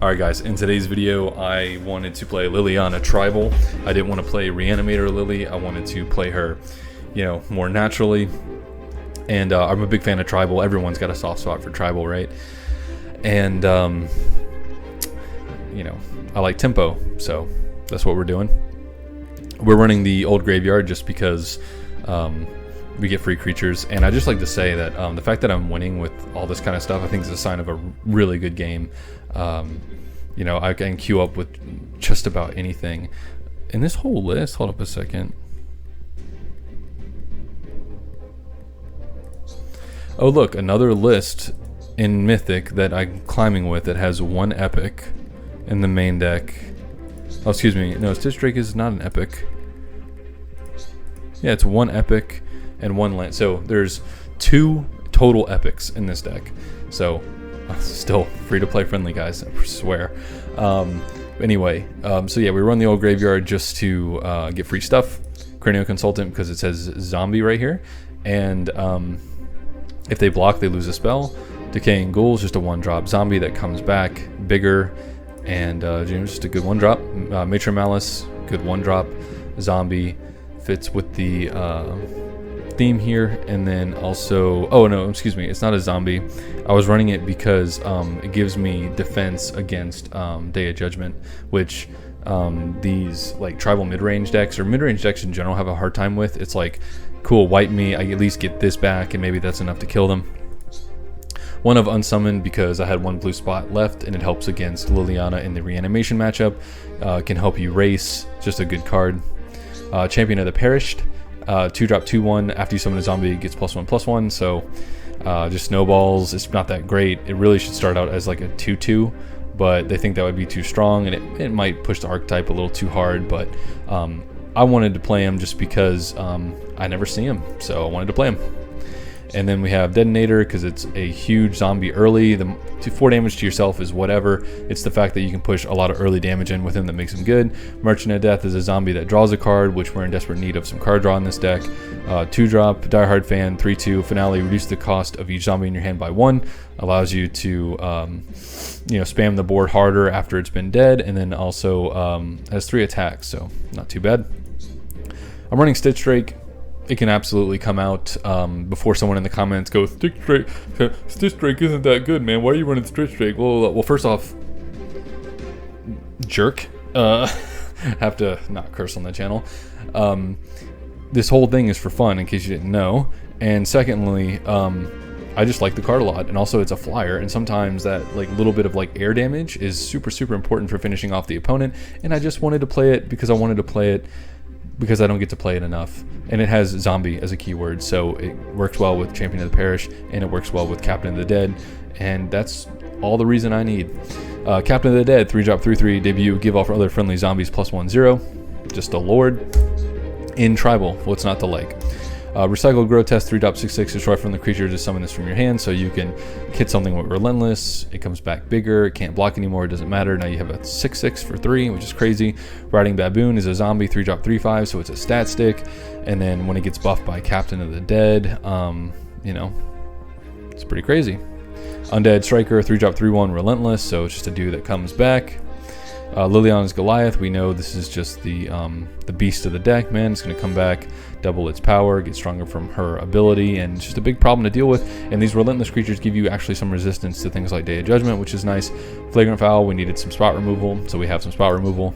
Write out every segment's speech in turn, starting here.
Alright guys, in today's video I wanted to play Liliana Tribal. I didn't want to play Reanimator Lily, I wanted to play her, you know, more naturally. And I'm a big fan of Tribal. Everyone's got a soft spot for Tribal, right? And, you know, I like tempo, so that's what we're doing. We're running the old graveyard just because we get free creatures, and I just like to say that the fact that I'm winning with all this kind of stuff, I think is a sign of a really good game. You know, I can queue up with just about anything. And this whole list, hold up a second. Oh look, another list in Mythic that I'm climbing with that has one epic in the main deck. Oh, excuse me, no, Stitch Drake is not an epic. Yeah, it's one epic and one land. So there's 2 total epics in this deck. So still free to play friendly, guys, I swear. Anyway, so yeah, we run the old graveyard just to get free stuff. Cranial Consultant because it says zombie right here, and if they block, they lose a spell. Decaying Ghoul is just a 1-drop zombie that comes back bigger, and just a good 1-drop. Matron Malice, good 1-drop zombie, fits with the theme here. And then also, oh no, excuse me, it's not a zombie. I was running it because it gives me defense against Day of Judgment, which these like tribal mid-range decks or mid-range decks in general have a hard time with. It's like, cool, wipe me, I at least get this back, and maybe that's enough to kill them. One of Unsummon because I had 1 blue spot left, and it helps against Liliana in the reanimation matchup. Can help you race, just a good card. Champion of the Perished, 2-drop 2/1. After you summon a zombie, it gets +1/+1. So just snowballs. It's not that great. It really should start out as like a 2/2, but they think that would be too strong, and it might push the archetype a little too hard. But I wanted to play him just because I never see him, so I wanted to play him. And then we have Dead-onator because it's a huge zombie early. The 4 damage to yourself is whatever. It's the fact that you can push a lot of early damage in with him that makes him good. Merchant of Death is a zombie that draws a card, which we're in desperate need of some card draw in this deck. 2-drop, Diehard Fan, 3/2, Finale, reduce the cost of each zombie in your hand by 1. Allows you to, you know, spam the board harder after it's been dead, and then also has 3 attacks, so not too bad. I'm running Stitch Drake. It can absolutely come out before someone in the comments goes, Stitch Drake isn't that good, man. Why are you running Stitch Drake? Well, first off, jerk. Have to not curse on the channel. This whole thing is for fun, in case you didn't know. And secondly, I just like the card a lot, and also it's a flyer, and sometimes that like little bit of like air damage is super important for finishing off the opponent. And I just wanted to play it because I wanted to play it because I don't get to play it enough. And it has zombie as a keyword, so it works well with Champion of the Parish, and it works well with Captain of the Dead, and that's all the reason I need. Captain of the Dead, 3-drop 3/3 debut, give off other friendly zombies +1/0. Just a lord in Tribal. What's not to like? Recycle Grotesque, 3-drop 6/6, destroy from the creature, just summon this from your hand, so you can hit something with Relentless. It comes back bigger, it can't block anymore, it doesn't matter. Now you have a 6/6 for 3, which is crazy. Riding Baboon is a zombie, 3-drop 3/5, so it's a stat stick. And then when it gets buffed by Captain of the Dead, you know, it's pretty crazy. Undead Striker, 3-drop 3/1, Relentless, so it's just a dude that comes back. Liliana's Goliath, we know this is just the beast of the deck, man. It's going to come back, double its power, get stronger from her ability, and it's just a big problem to deal with. And these relentless creatures give you actually some resistance to things like Day of Judgment, which is nice. Flagrant Foul, we needed some spot removal, so we have some spot removal.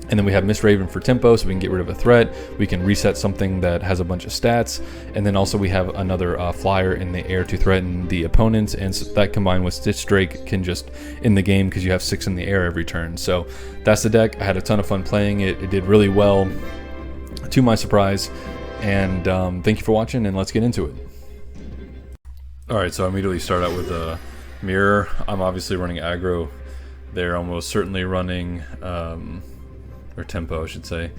And then we have Misthaven for tempo, so we can get rid of a threat. We can reset something that has a bunch of stats. And then also we have another flyer in the air to threaten the opponents. And so that combined with Stitch Drake can just end the game because you have 6 in the air every turn. So that's the deck. I had a ton of fun playing it. It did really well, to my surprise. And thank you for watching, and let's get into it. Alright, so I immediately start out with a mirror. I'm obviously running aggro. They're almost certainly running... or tempo, I should say.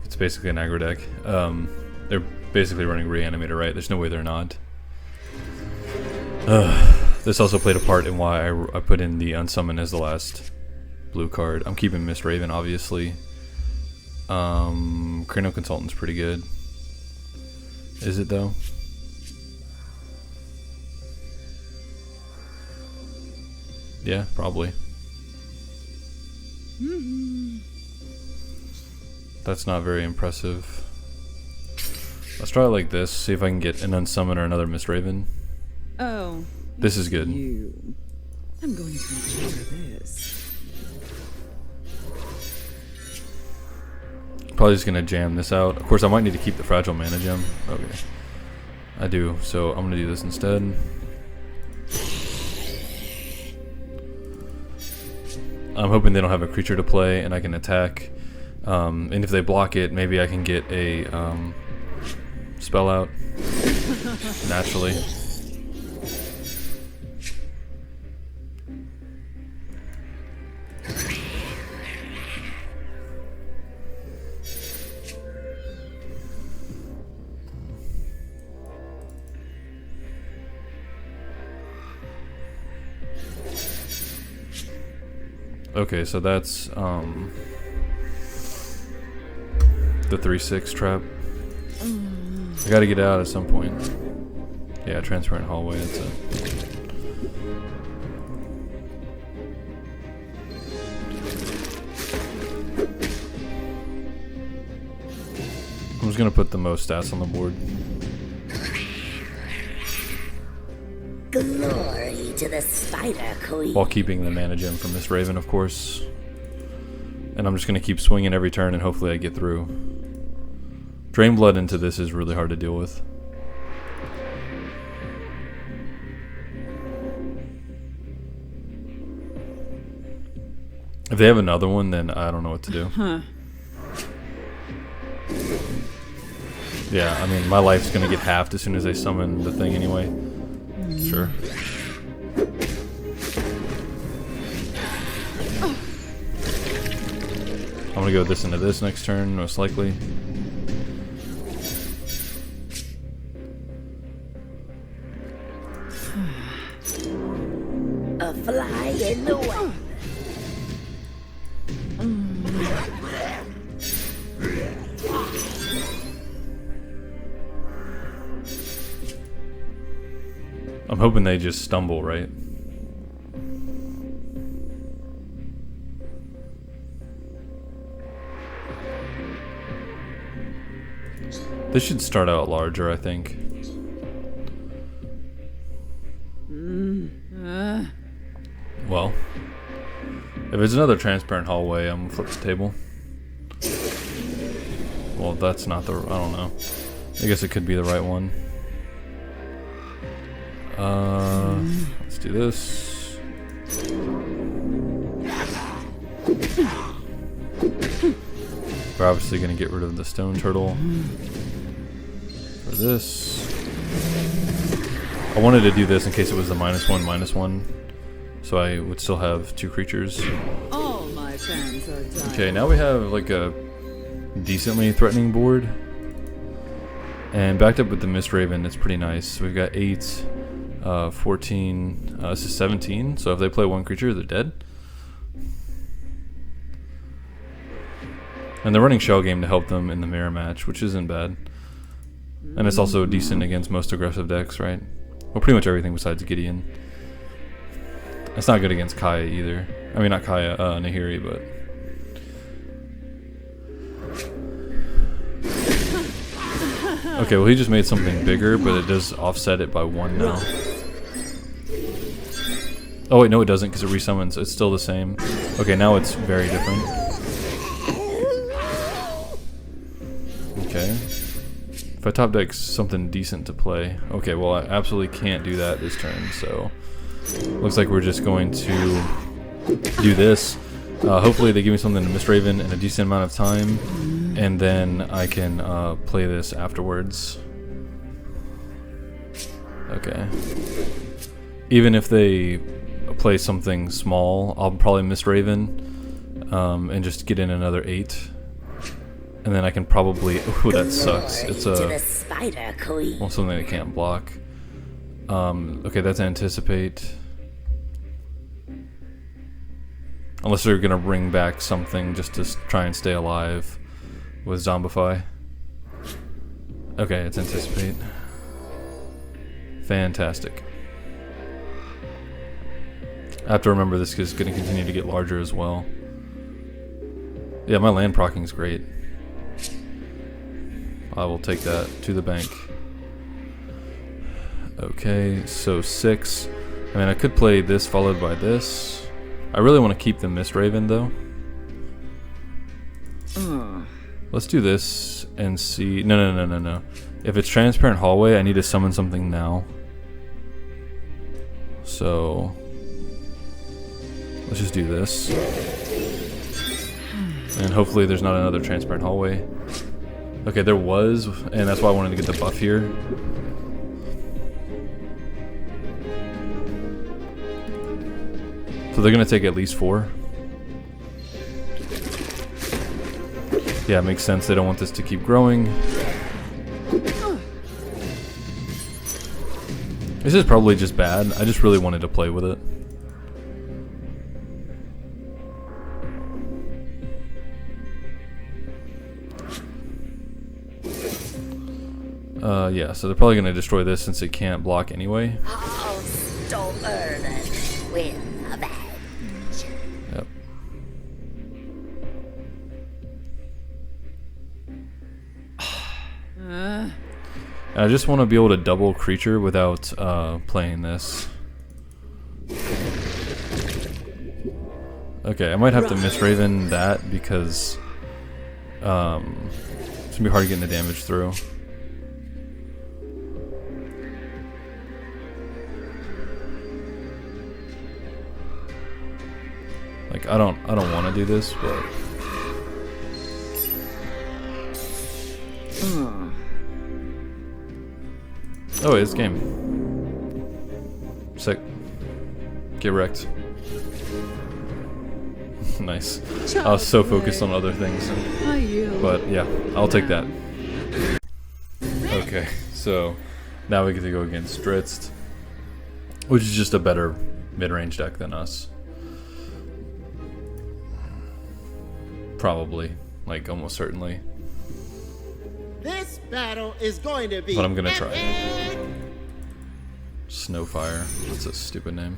It's basically an aggro deck. They're basically running Reanimator, right? There's no way they're not. This also played a part in why I put in the Unsummon as the last blue card. I'm keeping Misthaven, obviously. Cranial Consultant's pretty good. Is it, though? Yeah, probably. That's not very impressive. Let's try it like this, see if I can get an Unsummon or another Mistraven. Oh. This is good. You. I'm going to enjoy this. Probably just gonna jam this out. Of course, I might need to keep the fragile mana gem. Okay. I do, so I'm gonna do this instead. I'm hoping they don't have a creature to play and I can attack. And if they block it, maybe I can get a spell out naturally. Okay, so that's the 3/6 trap. I gotta get out at some point. Yeah, transparent hallway, that's it. I'm just gonna put the most stats on the board. Glory to the Spider Queen. While keeping the mana gem from Miss Raven, of course. And I'm just gonna keep swinging every turn and hopefully I get through. Drain Blood into this is really hard to deal with. If they have another one, then I don't know what to do. Yeah, I mean, my life's gonna get halved as soon as they summon the thing anyway. Sure. I'm gonna go this into this next turn, most likely. A fly in the web. I'm hoping they just stumble, right? This should start out larger, I think. Well, if it's another transparent hallway, I'm gonna flip the table. Well, that's not the... I don't know. I guess it could be the right one. Let's do this. We're obviously going to get rid of the stone turtle for this. I wanted to do this in case it was the -1/-1, so I would still have 2 creatures. All my fans are dying. Okay, now we have like a decently threatening board. And backed up with the Mist Raven, it's pretty nice. We've got 8, 14, this is 17, so if they play 1 creature, they're dead. And they're running Shell Game to help them in the mirror match, which isn't bad. And it's also decent against most aggressive decks, right? Well, pretty much everything besides Gideon. It's not good against Kaya either. I mean, not Kaya, Nahiri, but... Okay, well he just made something bigger, but it does offset it by 1 now. Oh wait, no it doesn't, because it resummons. It's still the same. Okay, now it's very different. Okay. If I top deck something decent to play. Okay, well I absolutely can't do that this turn, so... Looks like we're just going to do this. Hopefully they give me something to Mistraven in a decent amount of time, and then I can play this afterwards. Okay. Even if they play something small, I'll probably Mistraven and just get in another 8. And then I can probably... Ooh, that sucks. It's a... Well, something I can't block. Okay, that's Anticipate. Unless they're gonna bring back something just to try and stay alive with Zombify. Okay, it's Anticipate. Fantastic. I have to remember this is gonna continue to get larger as well. Yeah, my land proccing is great. I will take that to the bank. Okay, so 6. I mean, I could play this followed by this. I really want to keep the Mist Raven though. Let's do this and see. No. If it's Transparent Hallway, I need to summon something now. So let's just do this. And hopefully there's not another Transparent Hallway. Okay, there was, and that's why I wanted to get the buff here. So they're gonna take at least 4. Yeah, it makes sense. They don't want this to keep growing. This is probably just bad. I just really wanted to play with it. Yeah, so they're probably going to destroy this since it can't block anyway. All stolen with revenge. Yep. I just want to be able to double creature without playing this. Okay, I might have to Mist Raven that because it's going to be hard getting the damage through. Like I don't want to do this, but oh, it's game. Sick. Get wrecked. Nice. I was so focused on other things, but yeah, I'll take that. Okay, so now we get to go against Dritz, which is just a better mid-range deck than us. Probably, like almost certainly. This battle is going to be. But I'm gonna try. Snowfire. That's a stupid name.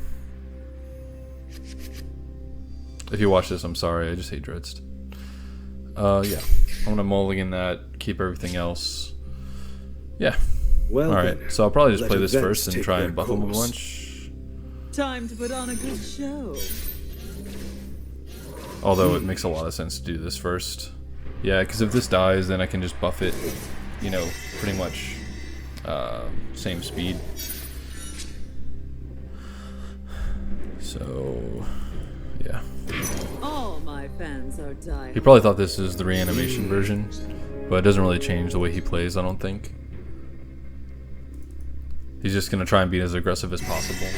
If you watch this, I'm sorry. I just hate Dritz. Yeah. I'm gonna mulligan that. Keep everything else. Yeah. Well, all right. So I'll probably just let play this events first and take try their and buff him a course. bunch. Time to put on a good show. Although it makes a lot of sense to do this first. Yeah, because if this dies, then I can just buff it, you know, pretty much same speed. So, yeah. All my fans are dying. He probably thought this is the reanimation version, but it doesn't really change the way he plays, I don't think. He's just going to try and be as aggressive as possible.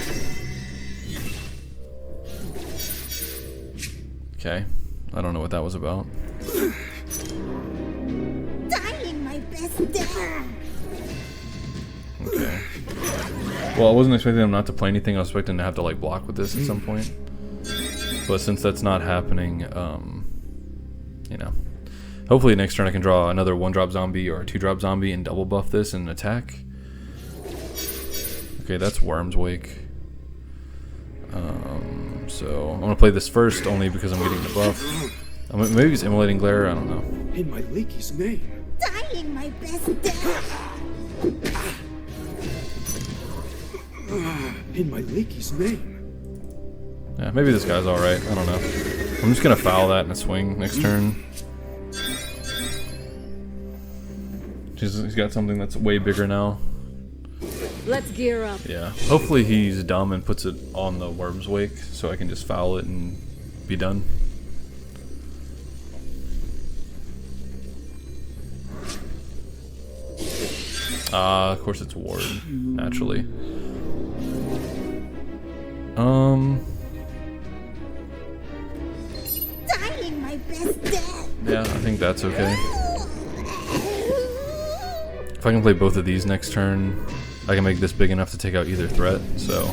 Okay, I don't know what that was about. Dying my best death. Okay. Well, I wasn't expecting him not to play anything. I was expecting to have to like block with this at some point. But since that's not happening, you know, hopefully next turn I can draw another 1-drop zombie or a 2-drop zombie and double buff this and attack. Okay, that's Worm's Wake. So I'm gonna play this first only because I'm getting the buff. Maybe it's Immolating Glare. I don't know. In my leaky's name. Dying my best death. In my leaky's name. Yeah, maybe this guy's all right. I don't know. I'm just gonna foul that in a swing next turn. He's got something that's way bigger now. Let's gear up. Yeah. Hopefully he's dumb and puts it on the Worm's Wake so I can just foul it and be done. Of course it's Ward, naturally. Dying my best death. Yeah, I think that's okay. If I can play both of these next turn, I can make this big enough to take out either threat, so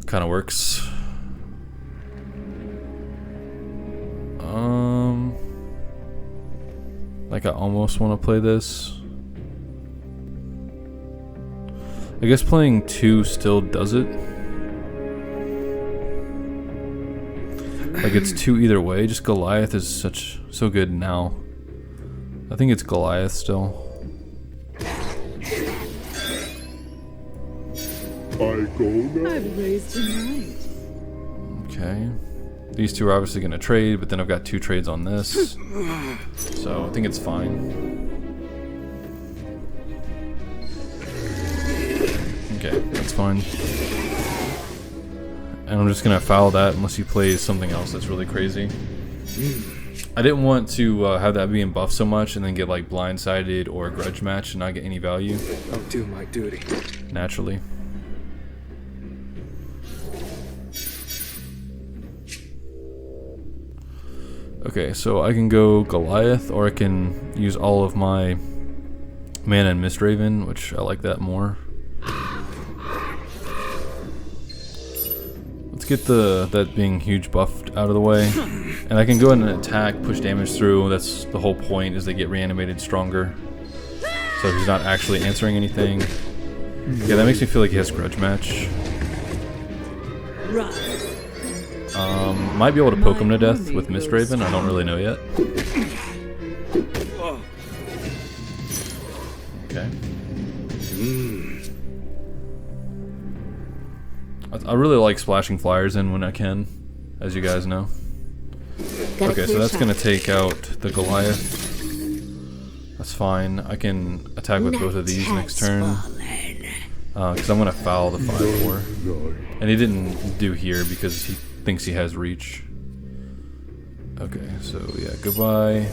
kind of works. Like I almost want to play this. I guess playing 2 still does it. Like it's 2 either way. Just Goliath is so good now. I think it's Goliath still. I've raised tonight. Okay. These 2 are obviously going to trade, but then I've got 2 trades on this. So I think it's fine. Okay, that's fine. And I'm just going to foul that unless he plays something else that's really crazy. I didn't want to have that being buffed so much and then get like blindsided or grudge match and not get any value. I'll do my duty. Naturally. Okay, so I can go Goliath, or I can use all of my mana and Mistraven, which I like that more. Let's get that being huge buffed out of the way. And I can go ahead and attack, push damage through. That's the whole point, is they get reanimated stronger. So he's not actually answering anything. Yeah, that makes me feel like he has grudge match. Might be able to poke him to death with Mistraven. I don't really know yet. Okay. I really like splashing flyers in when I can, as you guys know. Okay, so that's gonna take out the Goliath. That's fine. I can attack with both of these next turn. Because I'm gonna foul the 5/4. And he didn't do here because he thinks he has reach. Okay, so yeah, goodbye.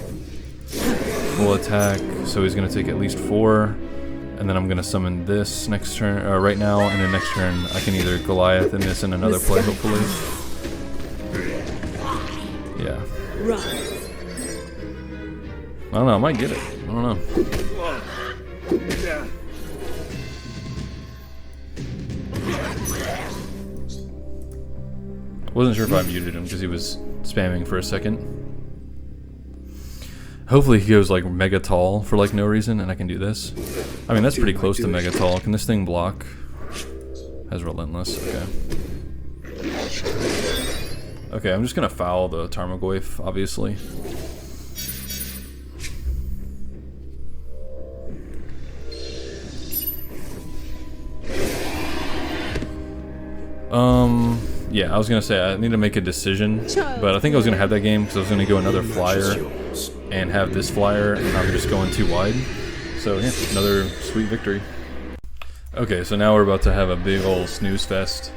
Full attack, so he's gonna take at least 4. And then I'm gonna summon this next turn, right now, and then next turn I can either Goliath and this in another play, hopefully. Yeah. I don't know, I might get it. I don't know. Wasn't sure if I muted him because he was spamming for a second. Hopefully he goes like mega tall for like no reason and I can do this. I mean, that's pretty close to mega tall. Can this thing block? Has relentless. Okay. Okay, I'm just gonna foul the Tarmogoyf, obviously. Yeah, I was gonna say I need to make a decision, but I think I was gonna have that game because I was gonna go another flyer and have this flyer, and I'm just going too wide. So yeah, another sweet victory. Okay, so now we're about to have a big old snooze fest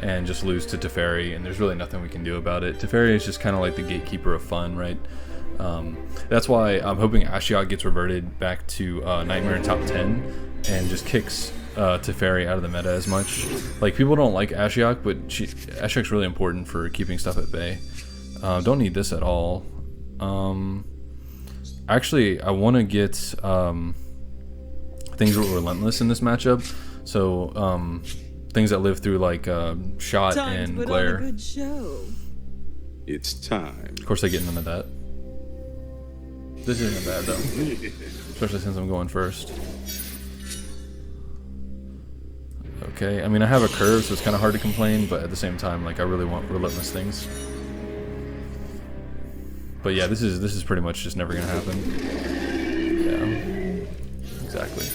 and just lose to Teferi, and there's really nothing we can do about it. Teferi is just kind of like the gatekeeper of fun, right? That's why I'm hoping Ashiok gets reverted back to Nightmare in top 10 and just kicks Teferi out of the meta as much. Like, people don't like Ashiok, but Ashiok's really important for keeping stuff at bay. Don't need this at all. Actually, I want to get things that are relentless in this matchup. So things that live through like shot and glare. Good show. It's time. Of course, I get none of that. This isn't bad though, especially since I'm going first. Okay, I mean I have a curve, so it's kind of hard to complain, but at the same time, like I really want relentless things. But yeah, this is pretty much just never gonna happen. Yeah, exactly.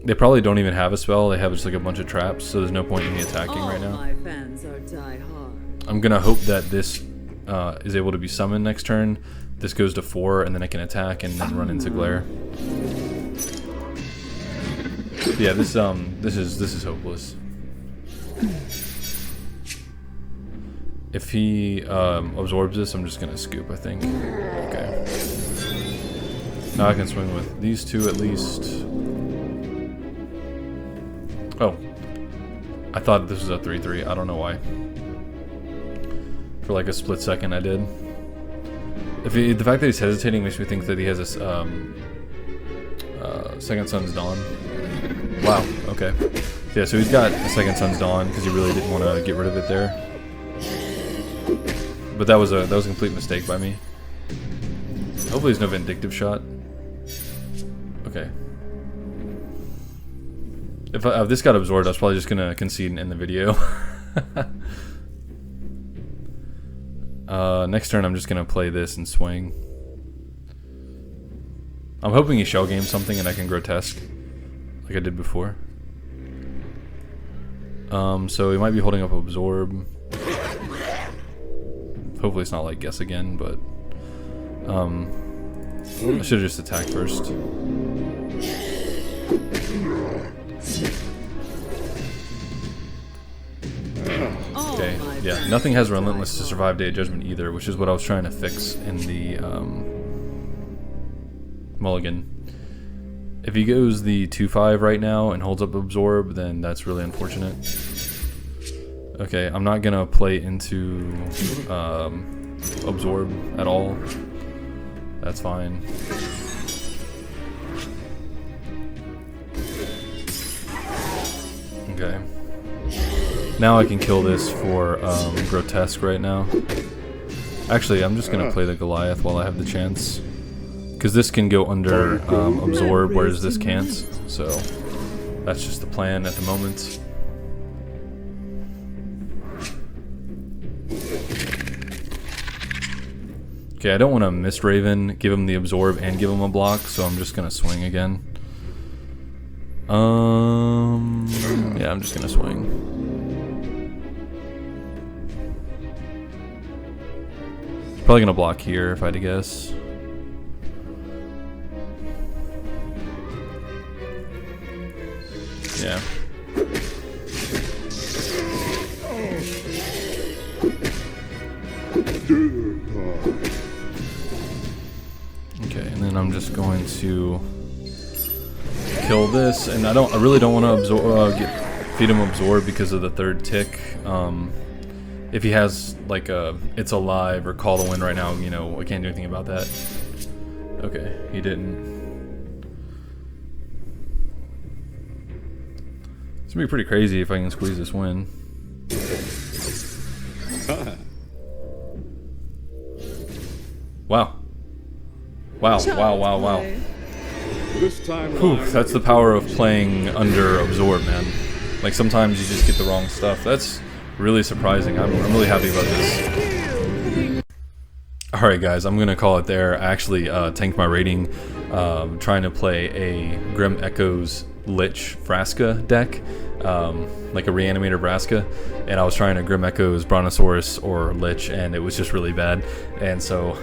They probably don't even have a spell. They have just like a bunch of traps, so there's no point in me attacking right now. My fans are diehard. I'm gonna hope that this is able to be summoned next turn. This goes to 4, and then I can attack and then run into glare. Yeah, this is hopeless. If he absorbs this, I'm just gonna scoop, I think. Okay. Now I can swing with these two at least. Oh. I thought this was a 3/3. I don't know why. For like a split second I did. The fact that he's hesitating makes me think that he has this Second Sun's Dawn. Wow, okay. Yeah, so he's got a Second Sun's Dawn because he really didn't want to get rid of it there. But that was a complete mistake by me. Hopefully there's no Vindictive Shot. Okay. If this got absorbed, I was probably just gonna concede and end the video. Next turn I'm just gonna play this and swing. I'm hoping he shell games something and I can Grotesque, like I did before. So he might be holding up Absorb. Hopefully it's not like Guess Again, but I should have just attacked first. Okay, yeah, nothing has Relentless to survive Day of Judgment either, which is what I was trying to fix in the mulligan. If he goes the 2/5 right now and holds up Absorb, then that's really unfortunate. Okay, I'm not gonna play into Absorb at all. That's fine. Okay. Now I can kill this for Grotesque right now. Actually, I'm just gonna play the Goliath while I have the chance. Because this can go under Absorb, whereas this can't. So that's just the plan at the moment. Okay, I don't want to miss Raven, give him the Absorb, and give him a block, so I'm just gonna swing again. Yeah, I'm just gonna swing. Probably gonna block here if I had to guess. Yeah. Okay, and then I'm just going to kill this, and I really don't want to absorb, feed him Absorb because of the third tick. If he has like a It's Alive or Call to Win right now, you know, I can't do anything about that. Okay, he didn't. It's gonna be pretty crazy if I can squeeze this win. Wow. Wow, wow, wow, wow. Whew, that's the power of playing under Absorb, man. Like sometimes you just get the wrong stuff. That's really surprising. I'm really happy about this. Alright guys, I'm gonna call it there. I actually tanked my rating trying to play a Grim Echoes Lich Vraska deck, like a Reanimator Vraska, and I was trying to Grim Echoes Brontosaurus or Lich, and it was just really bad. And so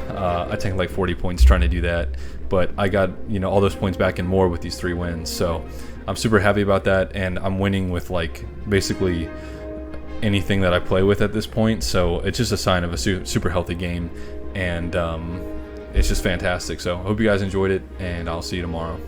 I tanked like 40 points trying to do that, but I got, you know, all those points back and more with these 3 wins. So I'm super happy about that, and I'm winning with like basically anything that I play with at this point. So it's just a sign of a super healthy game, and it's just fantastic. So I hope you guys enjoyed it, and I'll see you tomorrow.